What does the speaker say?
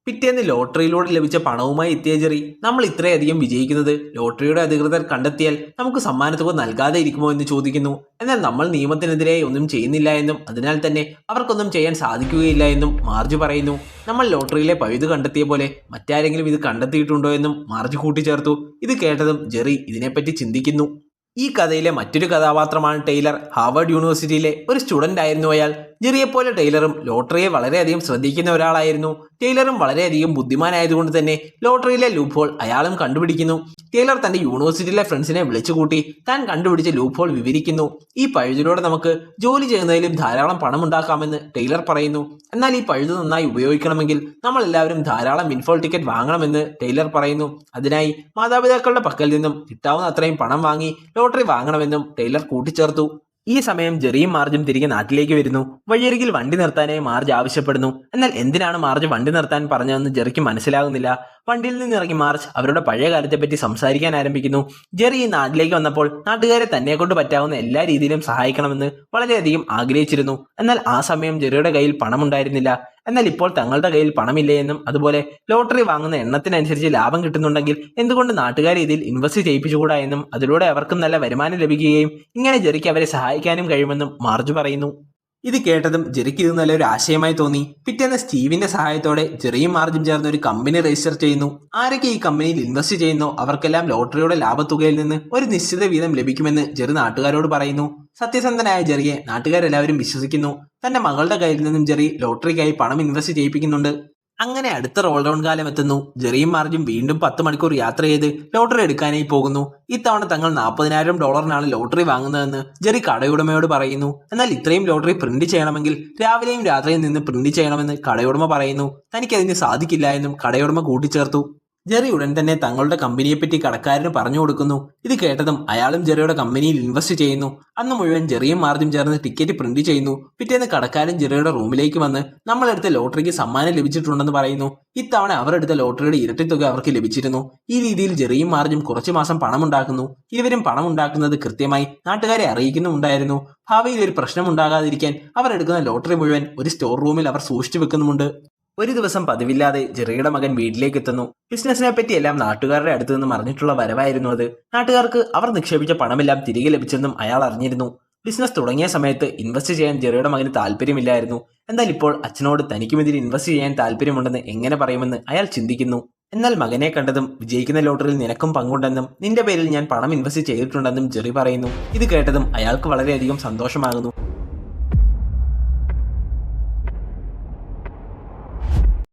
പിറ്റേന്ന് ലോട്ടറിയിലൂടെ ലഭിച്ച പണവുമായി എത്തിയ ജെറി നമ്മൾ ഇത്രയധികം വിജയിക്കുന്നത് ലോട്ടറിയുടെ അധികൃതർ കണ്ടെത്തിയാൽ നമുക്ക് സമ്മാനത്തുക നൽകാതെ ഇരിക്കുമോ എന്ന് ചോദിക്കുന്നു. എന്നാൽ നമ്മൾ നിയമത്തിനെതിരെ ഒന്നും ചെയ്യുന്നില്ല എന്നും അതിനാൽ തന്നെ അവർക്കൊന്നും ചെയ്യാൻ സാധിക്കുകയില്ല എന്നും മാർജ് പറയുന്നു. നമ്മൾ ലോട്ടറിയിലെ പഴുത് കണ്ടെത്തിയ പോലെ മറ്റാരെങ്കിലും ഇത് കണ്ടെത്തിയിട്ടുണ്ടോ എന്നും മാർജ് കൂട്ടിച്ചേർത്തു. ഇത് കേട്ടതും ജെറി ഇതിനെപ്പറ്റി ചിന്തിക്കുന്നു. ഈ കഥയിലെ മറ്റൊരു കഥാപാത്രമാണ് ടൈലർ. ഹാർവർഡ് യൂണിവേഴ്സിറ്റിയിലെ ഒരു സ്റ്റുഡന്റ് ആയിരുന്നു അയാൾ. ജെറിയെപ്പോലെ ടൈലറും ലോട്ടറിയെ വളരെയധികം ശ്രദ്ധിക്കുന്ന ഒരാളായിരുന്നു. ടൈലറും വളരെയധികം ബുദ്ധിമാനായതുകൊണ്ട് തന്നെ ലോട്ടറിയിലെ ലൂപ്പ് ഹോൾ അയാളും കണ്ടുപിടിക്കുന്നു. ടൈലർ തന്റെ യൂണിവേഴ്സിറ്റിയിലെ ഫ്രണ്ട്സിനെ വിളിച്ചുകൂട്ടി താൻ കണ്ടുപിടിച്ച ലൂപ്പ് ഹോൾ വിവരിക്കുന്നു. ഈ പഴുതിലൂടെ നമുക്ക് ജോലി ചെയ്യുന്നതിലും ധാരാളം പണം ഉണ്ടാക്കാമെന്ന് ടൈലർ പറയുന്നു. എന്നാൽ ഈ പഴുത് നന്നായി ഉപയോഗിക്കണമെങ്കിൽ നമ്മൾ എല്ലാവരും ധാരാളം വിൻഫോൾ ടിക്കറ്റ് വാങ്ങണമെന്ന് ടൈലർ പറയുന്നു. അതിനായി മാതാപിതാക്കളുടെ പക്കൽ നിന്നും കിട്ടാവുന്ന അത്രയും പണം വാങ്ങി ലോട്ടറി വാങ്ങണമെന്നും ടൈലർ കൂട്ടിച്ചേർത്തു. ഈ സമയം ജെറിയും മാർജും തിരികെ നാട്ടിലേക്ക് വരുന്നു. വഴിയരികിൽ വണ്ടി നിർത്താനായി മാർജ് ആവശ്യപ്പെടുന്നു. എന്നാൽ എന്തിനാണ് മാർജ് വണ്ടി നിർത്താൻ പറഞ്ഞതെന്ന് ജെറിക്ക് മനസ്സിലാകുന്നില്ല. വണ്ടിയിൽ നിന്നിറങ്ങി മാർജ് അവരുടെ പഴയ കാലത്തെപ്പറ്റി സംസാരിക്കാൻ ആരംഭിക്കുന്നു. ജെറി ഈ നാട്ടിലേക്ക് വന്നപ്പോൾ നാട്ടുകാരെ തന്നെ കൊണ്ട് പറ്റാവുന്ന എല്ലാ രീതിയിലും സഹായിക്കണമെന്ന് വളരെയധികം ആഗ്രഹിച്ചിരുന്നു. എന്നാൽ ആ സമയം ജെറിയുടെ കയ്യിൽ പണമുണ്ടായിരുന്നില്ല. എന്നാൽ ഇപ്പോൾ തങ്ങളുടെ കയ്യിൽ പണമില്ലേ എന്നും അതുപോലെ ലോട്ടറി വാങ്ങുന്ന എണ്ണത്തിനനുസരിച്ച് ലാഭം കിട്ടുന്നുണ്ടെങ്കിൽ എന്തുകൊണ്ട് നാട്ടുകാരെ ഇതിൽ ഇൻവെസ്റ്റ് ചെയ്യിപ്പിച്ചുകൂടാ എന്നും അതിലൂടെ അവർക്കും നല്ല വരുമാനം ലഭിക്കുകയും ഇങ്ങനെ ജെറിക്ക് അവരെ സഹായിക്കാനും കഴിയുമെന്നും മാർജ് പറയുന്നു. ഇത് കേട്ടതും ജെറിക്ക് ഇത് നല്ലൊരു ആശയമായി തോന്നി. പിറ്റേന്ന് സ്റ്റീവിന്റെ സഹായത്തോടെ ജെറിയും മാർജും ചേർന്ന് ഒരു കമ്പനി രജിസ്റ്റർ ചെയ്യുന്നു. ആരൊക്കെ ഈ കമ്പനിയിൽ ഇൻവെസ്റ്റ് ചെയ്യുന്നോ അവർക്കെല്ലാം ലോട്ടറിയുടെ ലാഭത്തുകയിൽ നിന്ന് ഒരു നിശ്ചിത വീതം ലഭിക്കുമെന്ന് ജെറി നാട്ടുകാരോട് പറയുന്നു. സത്യസന്ധനായ ജെറിയെ നാട്ടുകാരെല്ലാവരും വിശ്വസിക്കുന്നു. തന്റെ മകളുടെ കയ്യിൽ നിന്നും ജെറി ലോട്ടറിക്കായി പണം ഇൻവെസ്റ്റ് ചെയ്യിപ്പിക്കുന്നുണ്ട്. അങ്ങനെ അടുത്ത റോൾ ഡൗൺ കാലം എത്തുന്നു. ജെറിയും മാർജും വീണ്ടും 10 മണിക്കൂർ യാത്ര ചെയ്ത് ലോട്ടറി എടുക്കാനായി പോകുന്നു. ഇത്തവണ തങ്ങൾ $40,000 ലോട്ടറി വാങ്ങുന്നതെന്ന് ജെറി കടയുടമയോട് പറയുന്നു. എന്നാൽ ഇത്രയും ലോട്ടറി പ്രിന്റ് ചെയ്യണമെങ്കിൽ രാവിലെയും രാത്രിയും നിന്ന് പ്രിന്റ് ചെയ്യണമെന്ന് കടയുടമ പറയുന്നു. തനിക്കതിന് സാധിക്കില്ല എന്നും കടയുടമ കൂട്ടിച്ചേർത്തു. ജെറി ഉടൻ തന്നെ തങ്ങളുടെ കമ്പനിയെപ്പറ്റി കടക്കാരന് പറഞ്ഞു കൊടുക്കുന്നു. ഇത് കേട്ടതും അയാളും ജെറിയുടെ കമ്പനിയിൽ ഇൻവെസ്റ്റ് ചെയ്യുന്നു. അന്ന് മുഴുവൻ ജെറിയും മാർജും ചേർന്ന് ടിക്കറ്റ് പ്രിന്റ് ചെയ്യുന്നു. പിറ്റേന്ന് കടക്കാരൻ ജെറിയുടെ റൂമിലേക്ക് വന്ന് നമ്മളെടുത്ത ലോട്ടറിക്ക് സമ്മാനം ലഭിച്ചിട്ടുണ്ടെന്ന് പറയുന്നു. ഇത്തവണ അവർ എടുത്ത ലോട്ടറിയുടെ ഇരട്ടി തുക അവർക്ക് ലഭിച്ചിരുന്നു. ഈ രീതിയിൽ ജെറിയും മാർജും കുറച്ചു മാസം പണമുണ്ടാക്കുന്നു. ഇരുവരും പണമുണ്ടാക്കുന്നത് കൃത്യമായി നാട്ടുകാരെ അറിയിക്കുന്നുമുണ്ടായിരുന്നു. ഭാവിയിൽ ഒരു പ്രശ്നം ഉണ്ടാകാതിരിക്കാൻ അവർ എടുക്കുന്ന ലോട്ടറി മുഴുവൻ ഒരു സ്റ്റോർ റൂമിൽ അവർ സൂക്ഷിച്ചു വെക്കുന്നുമുണ്ട്. ഒരു ദിവസം പതിവില്ലാതെ ജെറിയുടെ മകൻ വീട്ടിലേക്ക് എത്തുന്നു. ബിസിനസിനെ പറ്റി എല്ലാം നാട്ടുകാരുടെ അടുത്ത് നിന്നും അറിഞ്ഞിട്ടുള്ള വരവായിരുന്നു അത്. നാട്ടുകാർക്ക് അവർ നിക്ഷേപിച്ച പണമെല്ലാം തിരികെ ലഭിച്ചെന്നും അയാൾ അറിഞ്ഞിരുന്നു. ബിസിനസ് തുടങ്ങിയ സമയത്ത് ഇൻവെസ്റ്റ് ചെയ്യാൻ ജെറിയുടെ മകന് താല്പര്യമില്ലായിരുന്നു. എന്നാൽ ഇപ്പോൾ അച്ഛനോട് തനിക്കും ഇതിൽ ഇൻവെസ്റ്റ് ചെയ്യാൻ താല്പര്യമുണ്ടെന്ന് എങ്ങനെ പറയുമെന്ന് അയാൾ ചിന്തിക്കുന്നു. എന്നാൽ മകനെ കണ്ടതും വിജയിക്കുന്ന ലോട്ടറിയിൽ നിനക്കും പങ്കുണ്ടെന്നും നിന്റെ പേരിൽ ഞാൻ പണം ഇൻവെസ്റ്റ് ചെയ്തിട്ടുണ്ടെന്നും ജെറി പറയുന്നു. ഇത് കേട്ടതും അയാൾക്ക് വളരെയധികം സന്തോഷമാകുന്നു.